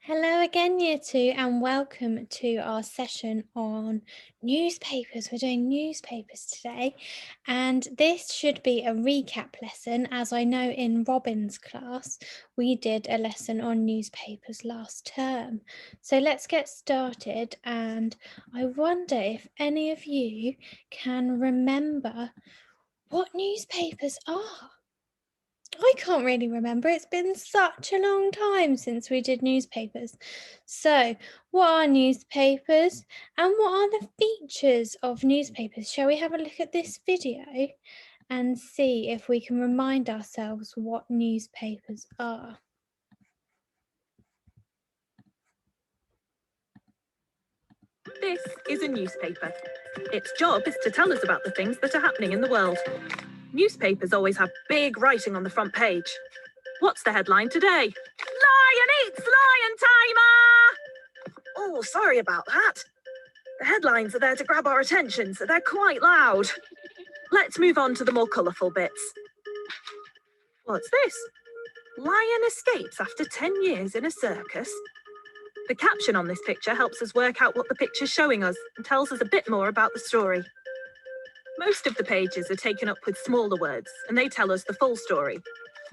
Hello again, Year 2, and welcome to our session on newspapers. We're doing newspapers today, and this should be a recap lesson, as I know in Robin's class we did a lesson on newspapers last term. So let's get started, and I wonder if any of you can remember what newspapers are. I can't really remember. It's been such a long time since we did newspapers. So, what are newspapers and what are the features of newspapers? Shall we have a look at this video and see if we can remind ourselves what newspapers are? This is a newspaper. Its job is to tell us about the things that are happening in the world. Newspapers always have big writing on the front page. What's the headline today? Lion eats lion timer! Oh, sorry about that. The headlines are there to grab our attention, so they're quite loud. Let's move on to the more colourful bits. What's this? Lion escapes after 10 years in a circus. The caption on this picture helps us work out what the picture's showing us and tells us a bit more about the story. Most of the pages are taken up with smaller words, and they tell us the full story.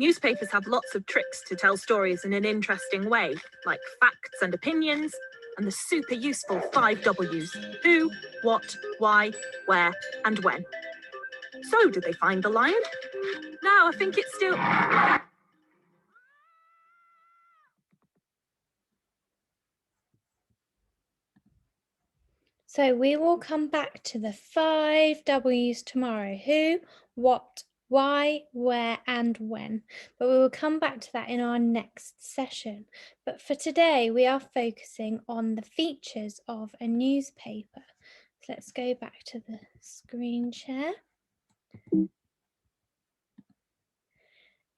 Newspapers have lots of tricks to tell stories in an interesting way, like facts and opinions, and the super useful 5 W's: who, what, why, where, and when. So, did they find the lion? No, I think it's still... So we will come back to the 5 W's tomorrow. Who, what, why, where, and when. But we will come back to that in our next session. But for today, we are focusing on the features of a newspaper. So let's go back to the screen share.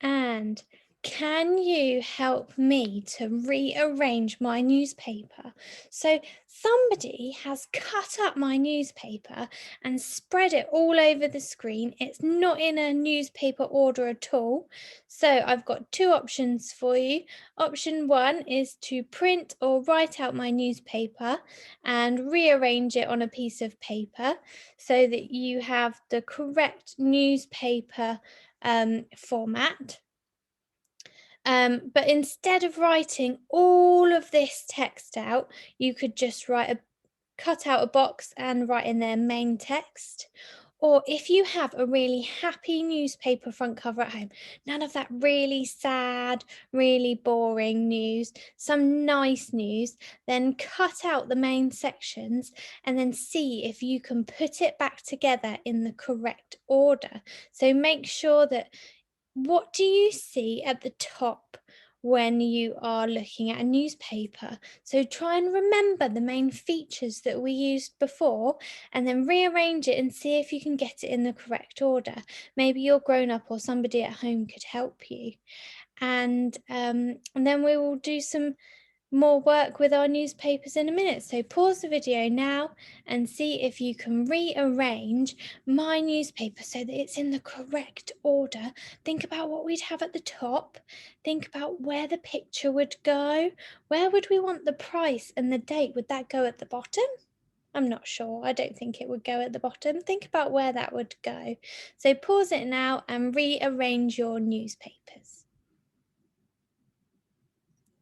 And can you help me to rearrange my newspaper? So somebody has cut up my newspaper and spread it all over the screen. It's not in a newspaper order at all. So I've got two options for you. Option 1 is to print or write out my newspaper and rearrange it on a piece of paper so that you have the correct newspaper format. But instead of writing all of this text out, you could just cut out a box and write in there main text. Or if you have a really happy newspaper front cover at home, none of that really sad, really boring news, some nice news, then cut out the main sections and then see if you can put it back together in the correct order. So make sure that what do you see at the top when you are looking at a newspaper? So try and remember the main features that we used before and then rearrange it and see if you can get it in the correct order. Maybe your grown-up or somebody at home could help you. And then we will do some more work with our newspapers in a minute. So pause the video now and see if you can rearrange my newspaper so that it's in the correct order. Think about what we'd have at the top. Think about where the picture would go. Where would we want the price and the date? Would that go at the bottom? I'm not sure. I don't think it would go at the bottom. Think about where that would go. So pause it now and rearrange your newspapers.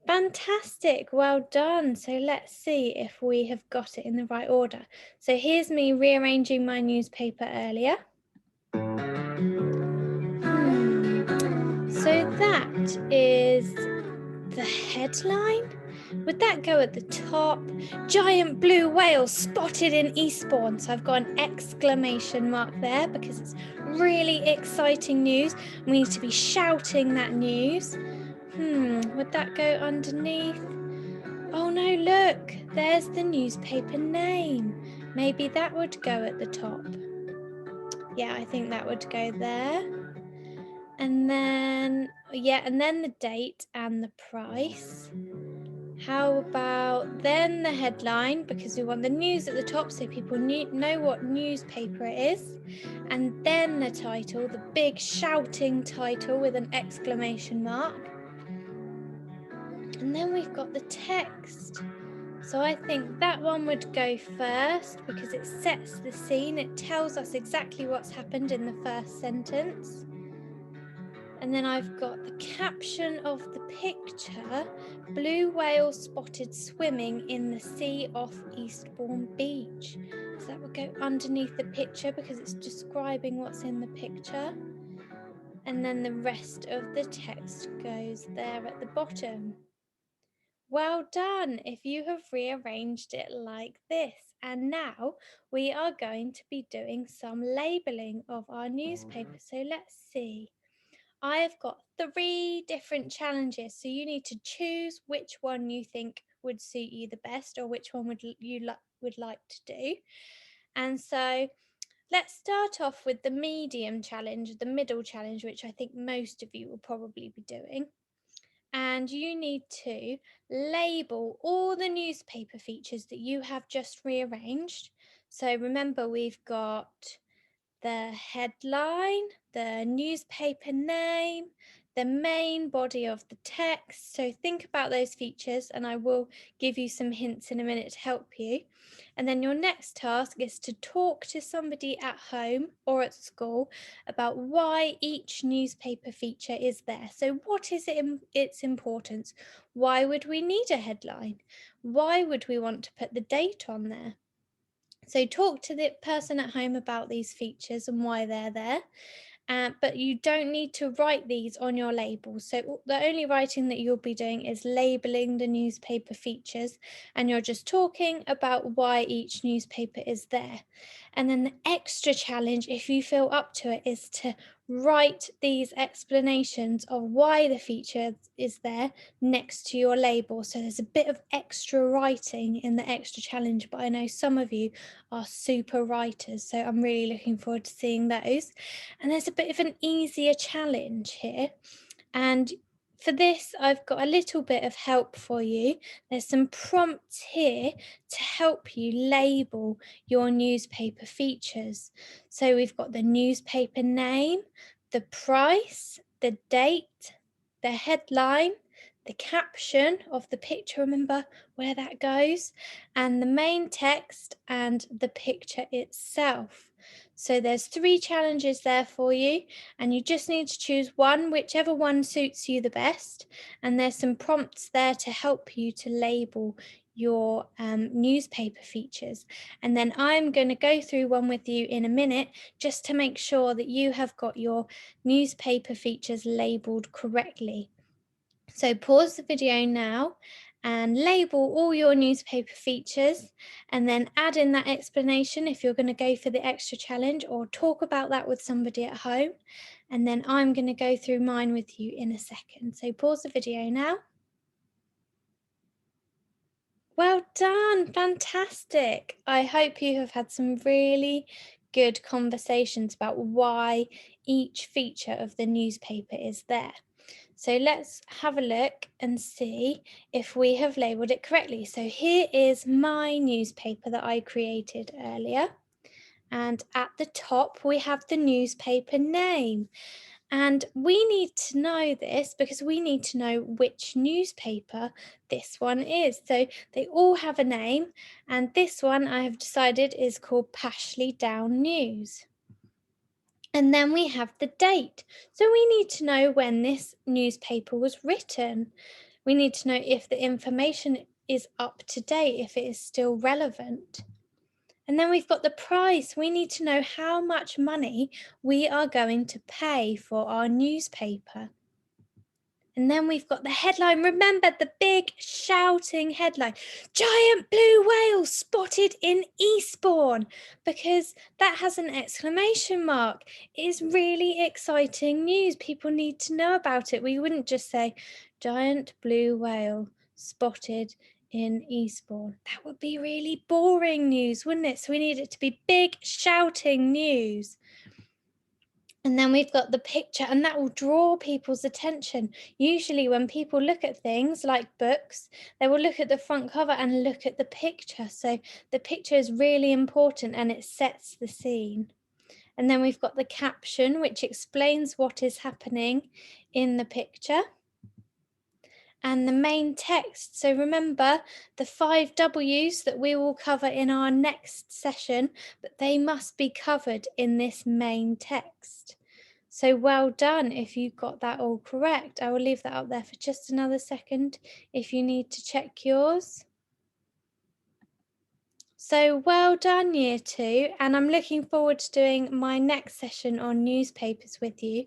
Fantastic, well done. So let's see if we have got it in the right order. So here's me rearranging my newspaper earlier. So that is the headline. Would that go at the top? Giant blue whale spotted in Eastbourne. So I've got an exclamation mark there because it's really exciting news. We need to be shouting that news. Would that go underneath? Oh no, look, there's the newspaper name. Maybe that would go at the top. Yeah, I think that would go there. And then, the date and the price. How about then the headline, because we want the news at the top so people know what newspaper it is. And then the title, the big shouting title with an exclamation mark. And then we've got the text. So I think that one would go first because it sets the scene. It tells us exactly what's happened in the first sentence. And then I've got the caption of the picture, blue whale spotted swimming in the sea off Eastbourne Beach. So that would go underneath the picture because it's describing what's in the picture. And then the rest of the text goes there at the bottom. Well done if you have rearranged it like this. And now we are going to be doing some labelling of our newspaper. So let's see. I have got 3 different challenges. So you need to choose which one you think would suit you the best or which one would like to do. And so let's start off with the medium challenge, the middle challenge, which I think most of you will probably be doing. And you need to label all the newspaper features that you have just rearranged. So remember, we've got the headline, the newspaper name, the main body of the text. So think about those features and I will give you some hints in a minute to help you. And then your next task is to talk to somebody at home or at school about why each newspaper feature is there. So what is its importance? Why would we need a headline? Why would we want to put the date on there? So talk to the person at home about these features and why they're there. But you don't need to write these on your labels. So the only writing that you'll be doing is labeling the newspaper features, and you're just talking about why each newspaper is there. And then the extra challenge, if you feel up to it, is to write these explanations of why the feature is there next to your label. So there's a bit of extra writing in the extra challenge, but I know some of you are super writers, so I'm really looking forward to seeing those. And there's a bit of an easier challenge here. And for this, I've got a little bit of help for you. There's some prompts here to help you label your newspaper features. So we've got the newspaper name, the price, the date, the headline, the caption of the picture, remember where that goes, and the main text and the picture itself. So there's 3 challenges there for you, and you just need to choose one, whichever one suits you the best. And there's some prompts there to help you to label your newspaper features. And then I'm going to go through one with you in a minute just to make sure that you have got your newspaper features labeled correctly. So pause the video now and label all your newspaper features, and then add in that explanation if you're going to go for the extra challenge, or talk about that with somebody at home. And then I'm going to go through mine with you in a second. So pause the video now. Well done, fantastic. I hope you have had some really good conversations about why each feature of the newspaper is there. So let's have a look and see if we have labelled it correctly. So here is my newspaper that I created earlier. And at the top, we have the newspaper name. And we need to know this because we need to know which newspaper this one is. So they all have a name, and this one I have decided is called Pashley Down News. And then we have the date. So we need to know when this newspaper was written. We need to know if the information is up to date, if it is still relevant. And then we've got the price. We need to know how much money we are going to pay for our newspaper. And then we've got the headline. Remember the big shouting headline, giant blue whale spotted in Eastbourne, because that has an exclamation mark. It is really exciting news. People need to know about it. We wouldn't just say giant blue whale spotted in Eastbourne. That would be really boring news, wouldn't it? So we need it to be big shouting news. And then we've got the picture, and that will draw people's attention. Usually when people look at things like books, they will look at the front cover and look at the picture. So the picture is really important and it sets the scene. And then we've got the caption, which explains what is happening in the picture. and the main text. So remember the 5 W's that we will cover in our next session, but they must be covered in this main text. So well done if you got that all correct. I will leave that up there for just another second if you need to check yours. So well done, Year 2, and I'm looking forward to doing my next session on newspapers with you.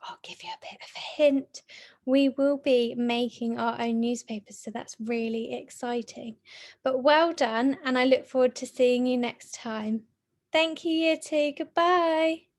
I'll give you a bit of a hint. We will be making our own newspapers, so that's really exciting. But well done, and I look forward to seeing you next time. Thank you, Year 2. Goodbye.